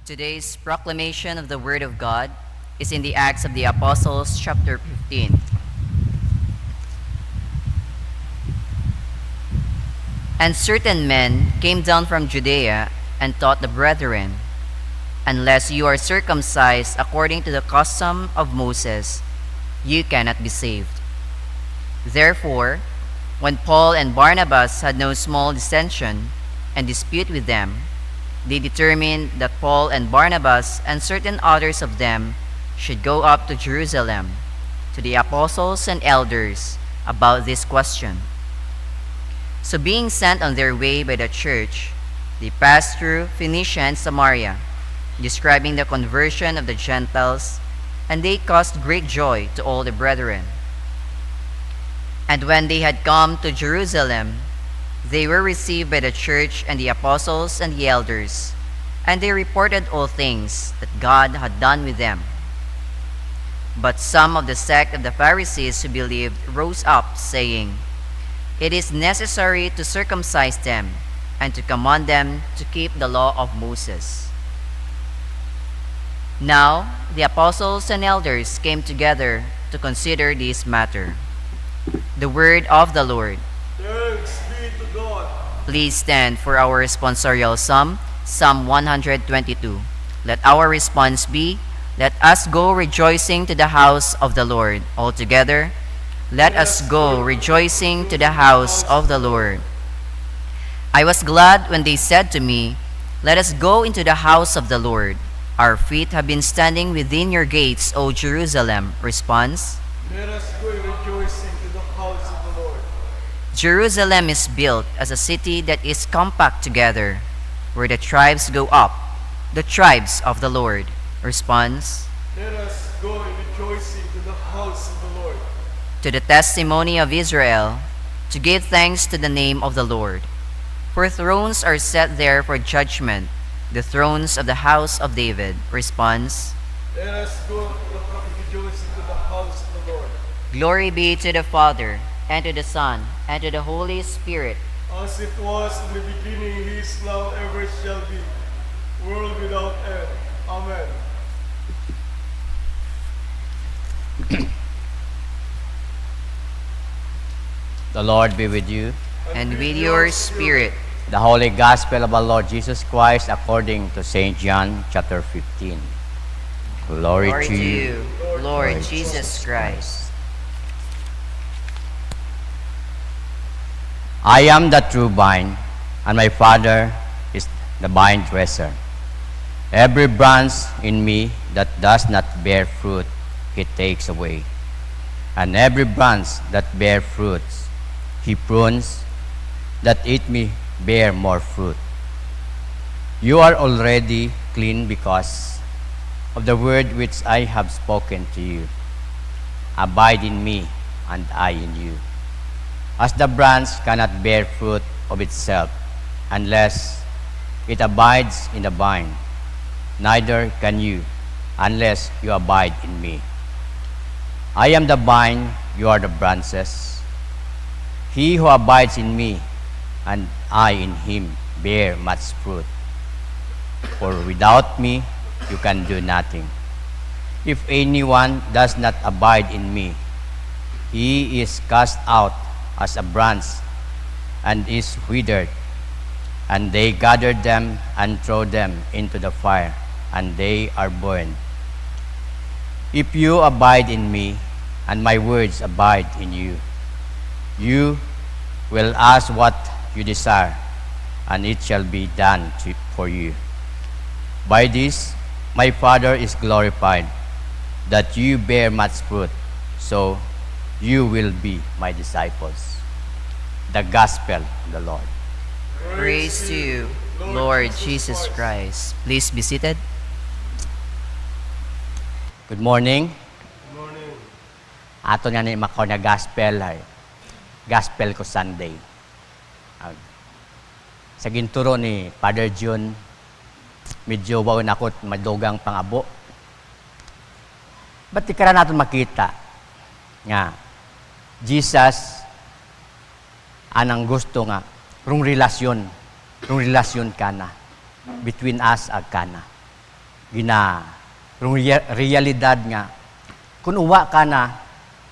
Today's proclamation of the Word of God is in the Acts of the Apostles, chapter 15. And certain men came down from Judea and taught the brethren, unless you are circumcised according to the custom of Moses, you cannot be saved. Therefore, when Paul and Barnabas had no small dissension and dispute with them, they determined that Paul and Barnabas and certain others of them should go up to Jerusalem to the apostles and elders about this question. So being sent on their way by the church, they passed through Phoenicia and Samaria, describing the conversion of the Gentiles, and they caused great joy to all the brethren. And when they had come to Jerusalem, they were received by the church and the apostles and the elders, and they reported all things that God had done with them. But some of the sect of the Pharisees who believed rose up, saying, "It is necessary to circumcise them and to command them to keep the law of Moses." Now the apostles and elders came together to consider this matter. The word of the Lord. Thanks be to God. Please stand for our responsorial psalm, Psalm 122. Let our response be, "Let us go rejoicing to the house of the Lord." All together, let us go rejoicing to the house of the Lord. I was glad when they said to me, "Let us go into the house of the Lord." Our feet have been standing within your gates, O Jerusalem. Response: Let us go rejoicing to the house of the Lord. Jerusalem is built as a city that is compact together, where the tribes go up, the tribes of the Lord. Response: Let us go rejoicing to the house of the Lord. to the testimony of Israel, to give thanks to the name of the Lord. For thrones are set there for judgment, the thrones of the house of David. Response: Let us go rejoicing to the house of the Lord. glory be to the Father, and to the Son, and to the Holy Spirit, As it was in the beginning, is now, ever shall be, world without end. Amen. The Lord be with you. and with your spirit. The Holy Gospel of our Lord Jesus Christ according to St. John chapter 15. Glory, Glory to you. Lord Jesus Christ. I am the true vine, and my Father is the vine dresser. Every branch in me that does not bear fruit, he takes away. And every branch that bear fruits, he prunes, that it may bear more fruit. You are already clean because of the word which I have spoken to you. Abide in me, and I in you. As the branch cannot bear fruit of itself unless it abides in the vine, neither can you unless you abide in me. I am the vine, you are the branches. He who abides in me, and I in him, bear much fruit. For without me, you can do nothing. If anyone does not abide in me, he is cast out as a branch and is withered, and they gather them and throw them into the fire, and they are burned. If you abide in me, and my words abide in you, you will ask what you desire, and it shall be done for you. By this, my Father is glorified, that you bear much fruit, so you will be my disciples. The Gospel of the Lord. Praise to you, Lord Jesus Christ. Please be seated. Good morning. Good morning. Ato nga ni makaw na gospel ay Gospel ko Sunday. Sa ginturo ni Father June, medyo waon ako madugang pangabo. Ba't di ka natin makita nga Jesus anang gusto nga rung relasyon ka na between us ag kana. rung realidad nga kun uwa ka na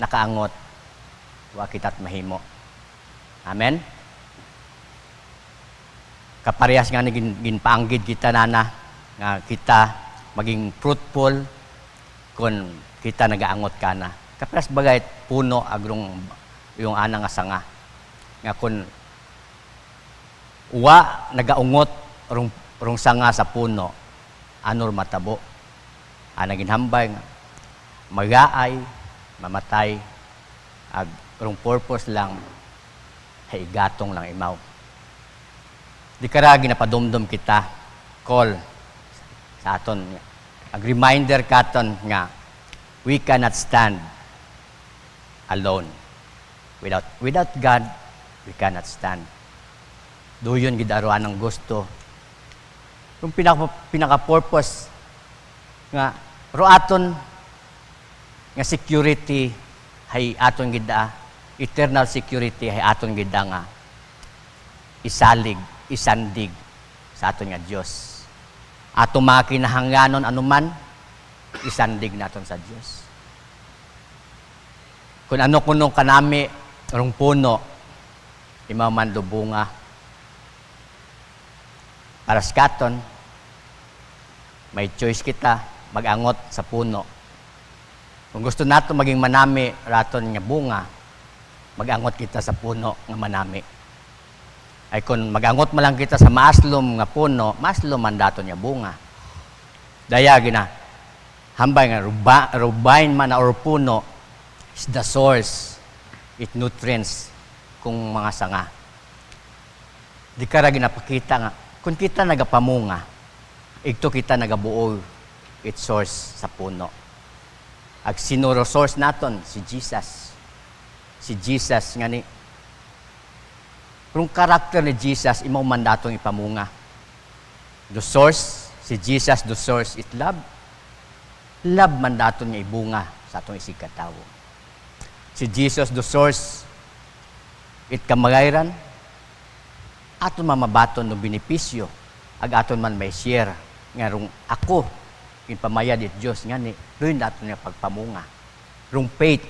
nakaangot wa kita't mahimo. Amen. Kaparehas nga ni ginpaanggid kita nana nga kita maging fruitful kung kita nagaangot ka na. Kaparehas bagay puno agrong yung ana nga sanga nga kun uwa nagaungot rung sanga sa puno anor matabo ana ginhambay nga magaay mamatay ag rung purpose lang hay gatong lang imaw. Di kara ginapadumdum kita call sa aton ag reminder katon nga we cannot stand alone. Without God, we cannot stand. Doon gid aruan ang gusto. Yung pinaka-purpose nga roaton nga security hay aton gid eternal security hay aton gid nga isandig sa aton nga Dios. Ato mga kinahanglanon anuman isandig naton sa Dios. Kung ano kuno kanami rung puno imaman do bunga para sa katon may choice kita magangot sa puno. Kung gusto nato maging manami raton nga bunga magangot kita sa puno nga manami. Ay kung magangot man lang kita sa maaslom nga puno maaslom man daton nga bunga. Daya gina hambay nga rubain man or puno is the source it nutrients kung mga sanga. Di kara ginapakita nga kung kita nagapamunga igto kita nagabuo it source sa puno. Ag sinuro source naton si Jesus. Si Jesus nga ni kung karakter ni Jesus imaw mandatong ipamunga. The source si Jesus the source it love. Love mandaton niya ibunga sa atong isig katawo. Si Jesus the source it kamagayran aton mamabaton no benepisyo ag aton man may share nga rung ako inpamayad it Dios nga ni doon daton nga pagpamunga rung faith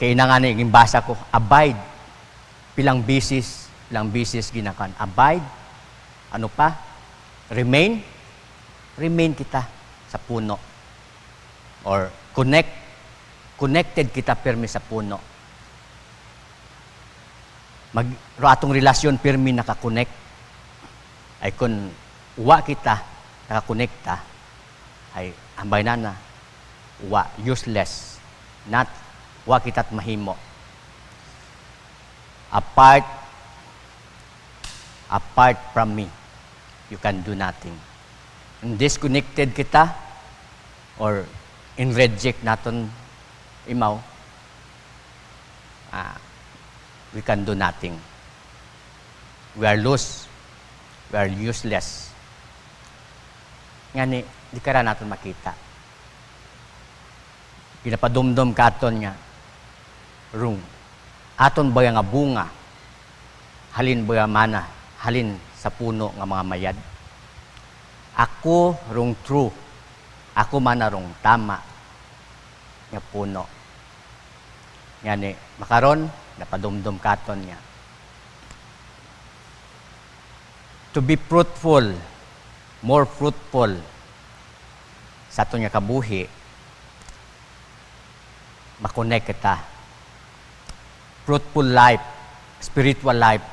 kay na nga ni gimbasa ko abide pilang bisis ginakan abide ano pa remain kita sa puno or connected kita pirmi sa puno. Atong relasyon pirmi nakakonect. Ay kung uwa kita nakakonekta, ay ambay na uwa useless. Not uwa kita't mahimo. Apart from me, you can do nothing. And disconnected kita or in reject naton imaw, we can do nothing. We are lost. We are useless. Nga ni, di kara natin makita. Ginapadumdum katon nga, rung, aton ba nga bunga, halin ba mana, halin sa puno nga mga mayad. Ako rung true, ako mana rung tama nga puno. Nga ni, makaron, napadumdum katon nga. To be fruitful, more fruitful sa aton nga kabuhi, makonect kita. Fruitful life, spiritual life,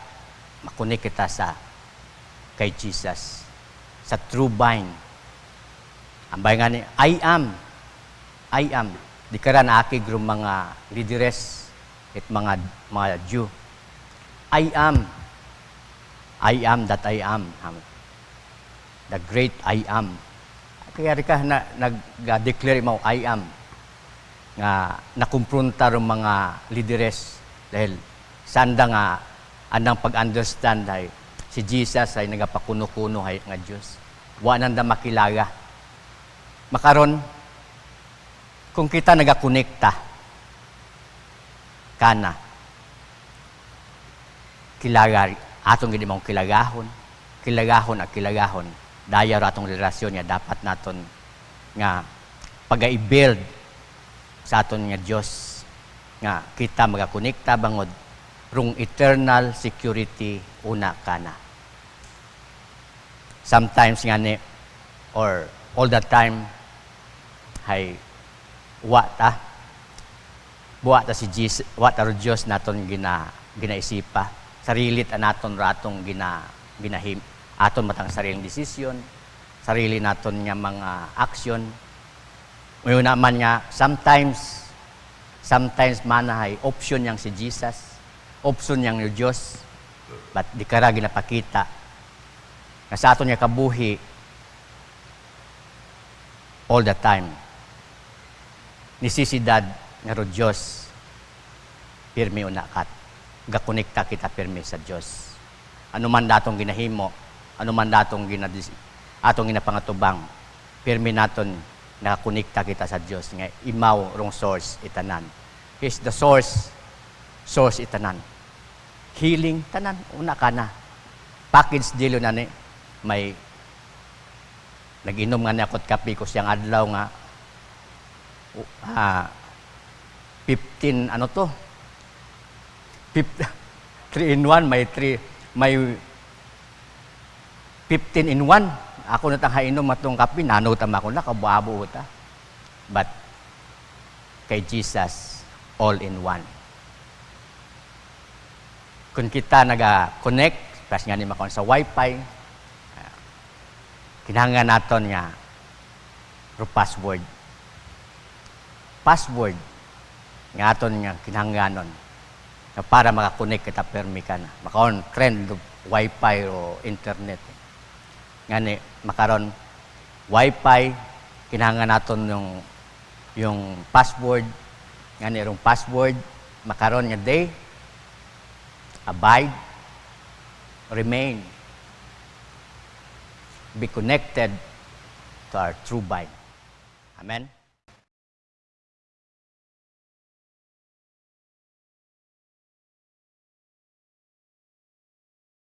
makonect kita sa kay Jesus, sa true vine. Ambay nga ni, I am. Di kara na akig rum mga lideres at mga Jew. I am that I am. The great I am. Kaya rin ka nag-declare mo, I am. Nga nakumpronta rum mga lideres dahil sanda nga anang pag-understand ay si Jesus ay nagapakuno-kuno ay nga Diyos. Wa nanda makilaga. Makaron, kung kita nagakonekta kana kilaga atong gid mong kilagahon daya ratong relasyon nga dapat naton nga pag-i-build sa aton nga Dios nga kita magakonekta bangod rung eternal security una kana. Sometimes nga ni or all the time hay buwa ta si Jesus, wa ta Dios naton ginaisipa. Sarili ta naton ratong ginahim aton matang sariling desisyon, sarili naton nga mga action. Ngayon naman nga sometimes manahay option yang si Jesus, option yang ni Dios, but di kara ginapakita nga sa aton nga kabuhi all the time. Nisisidad nga ro Dios pirmi una kat gakonekta kita pirmi sa Dios. Ano man datong ginahimo, ano man datong atong ginapangatubang, pirmi naton nakakonekta kita sa Dios nga imaw rong source itanan. He's the source itanan. Healing tanan una kana. Package dilo na ni may nag-inom nga ni akot kape ko siyang adlaw nga 15 ano to 3 in 1 may 15 in 1 ako natang hainom atong kape nanaw tama ko na kabuabo ta but kay Jesus all in one. Kung kita naga-connect pas nga ni makon sa wifi kinahanglan naton nga password nga aton nga kinahanglanon nga para makakonect kita permi ka na makaon trend wifi o internet ngani makaron wifi kinahanglan naton yung password ngani rong password makaron nga day abide remain be connected to our true vine. Amen.